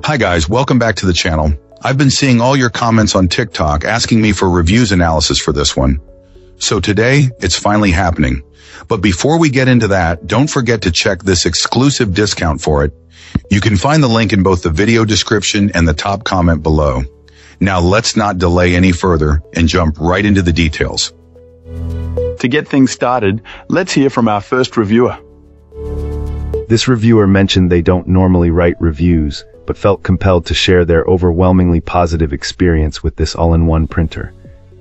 Hi guys, welcome back to the channel. I've been seeing all your comments on TikTok asking me for reviews analysis for this one. So today, it's finally happening. But before we get into that, don't forget to check this exclusive discount for it. You can find the link in both the video description and the top comment below. Now let's not delay any further and jump right into the details. To get things started, let's hear from our first reviewer. This reviewer mentioned they don't normally write reviews, but felt compelled to share their overwhelmingly positive experience with this all-in-one printer.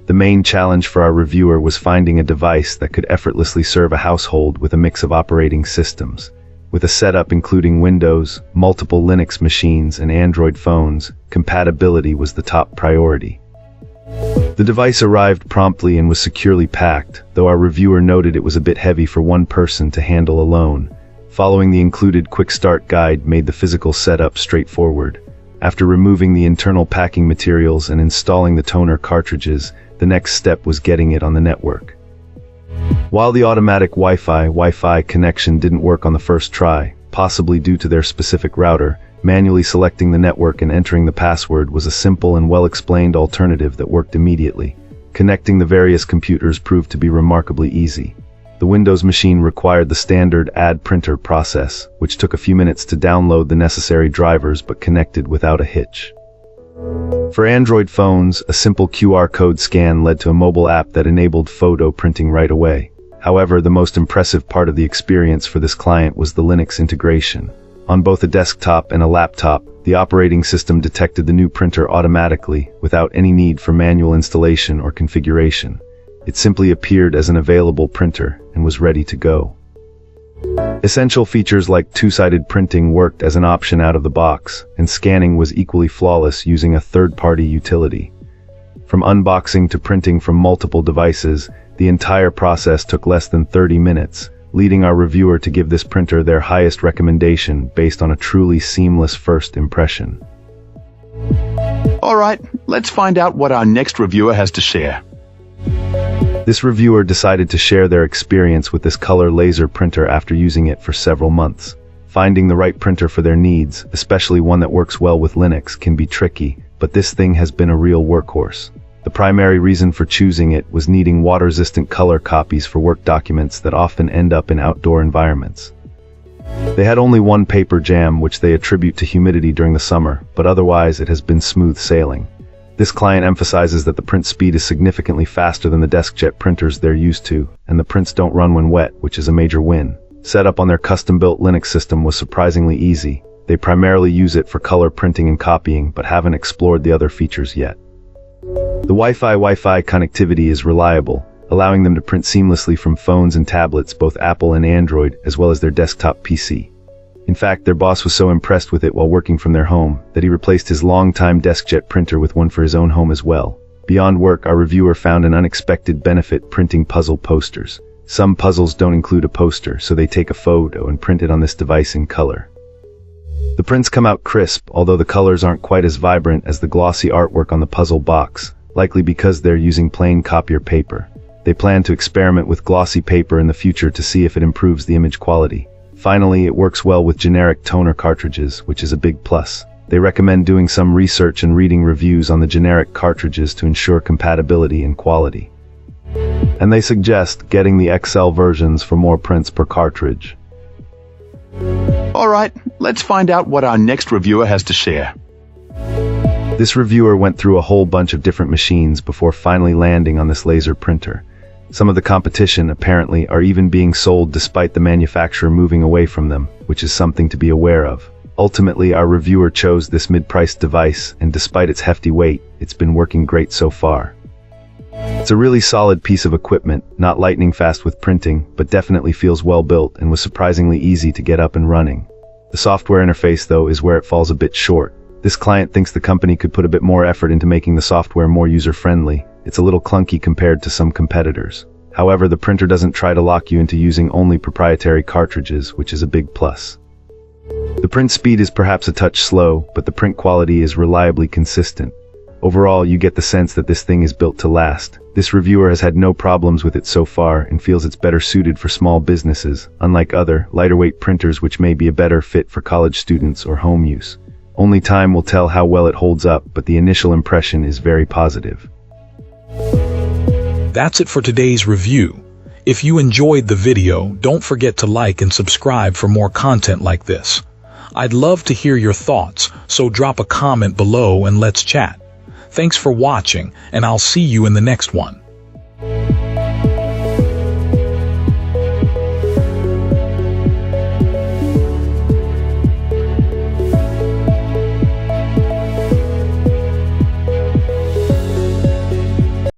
The main challenge for our reviewer was finding a device that could effortlessly serve a household with a mix of operating systems. With a setup including Windows, multiple Linux machines, and Android phones, compatibility was the top priority. The device arrived promptly and was securely packed, though our reviewer noted it was a bit heavy for one person to handle alone. Following the included quick start guide made the physical setup straightforward. After removing the internal packing materials and installing the toner cartridges, the next step was getting it on the network. While the automatic Wi-Fi connection didn't work on the first try, possibly due to their specific router, manually selecting the network and entering the password was a simple and well-explained alternative that worked immediately. Connecting the various computers proved to be remarkably easy. The Windows machine required the standard add printer process, which took a few minutes to download the necessary drivers but connected without a hitch. For Android phones, a simple QR code scan led to a mobile app that enabled photo printing right away. However, the most impressive part of the experience for this client was the Linux integration. On both a desktop and a laptop, the operating system detected the new printer automatically, without any need for manual installation or configuration. It simply appeared as an available printer and was ready to go. Essential features like two-sided printing worked as an option out of the box, and scanning was equally flawless using a third-party utility. From unboxing to printing from multiple devices, the entire process took less than 30 minutes, leading our reviewer to give this printer their highest recommendation based on a truly seamless first impression. Alright, let's find out what our next reviewer has to share. This reviewer decided to share their experience with this color laser printer after using it for several months. Finding the right printer for their needs, especially one that works well with Linux, can be tricky, but this thing has been a real workhorse. The primary reason for choosing it was needing water-resistant color copies for work documents that often end up in outdoor environments. They had only one paper jam, which they attribute to humidity during the summer, but otherwise it has been smooth sailing. This client emphasizes that the print speed is significantly faster than the DeskJet printers they're used to, and the prints don't run when wet, which is a major win. Setup on their custom-built Linux system was surprisingly easy. They primarily use it for color printing and copying, but haven't explored the other features yet. The Wi-Fi connectivity is reliable, allowing them to print seamlessly from phones and tablets, both Apple and Android, as well as their desktop PC. In fact, their boss was so impressed with it while working from their home that he replaced his longtime DeskJet printer with one for his own home as well. Beyond work, our reviewer found an unexpected benefit printing puzzle posters. Some puzzles don't include a poster, so they take a photo and print it on this device in color. The prints come out crisp, although the colors aren't quite as vibrant as the glossy artwork on the puzzle box, likely because they're using plain copier paper. They plan to experiment with glossy paper in the future to see if it improves the image quality. Finally, it works well with generic toner cartridges, which is a big plus. They recommend doing some research and reading reviews on the generic cartridges to ensure compatibility and quality. And they suggest getting the XL versions for more prints per cartridge. Alright, let's find out what our next reviewer has to share. This reviewer went through a whole bunch of different machines before finally landing on this laser printer. Some of the competition, apparently, are even being sold despite the manufacturer moving away from them, which is something to be aware of. Ultimately, our reviewer chose this mid-priced device, and despite its hefty weight, it's been working great so far. It's a really solid piece of equipment, not lightning fast with printing, but definitely feels well built and was surprisingly easy to get up and running. The software interface, though, is where it falls a bit short. This client thinks the company could put a bit more effort into making the software more user-friendly. It's a little clunky compared to some competitors. However, the printer doesn't try to lock you into using only proprietary cartridges, which is a big plus. The print speed is perhaps a touch slow, but the print quality is reliably consistent. Overall, you get the sense that this thing is built to last. This reviewer has had no problems with it so far and feels it's better suited for small businesses, unlike other, lighter weight printers which may be a better fit for college students or home use. Only time will tell how well it holds up, but the initial impression is very positive. That's it for today's review. If you enjoyed the video, don't forget to like and subscribe for more content like this. I'd love to hear your thoughts, so drop a comment below and let's chat. Thanks for watching, and I'll see you in the next one.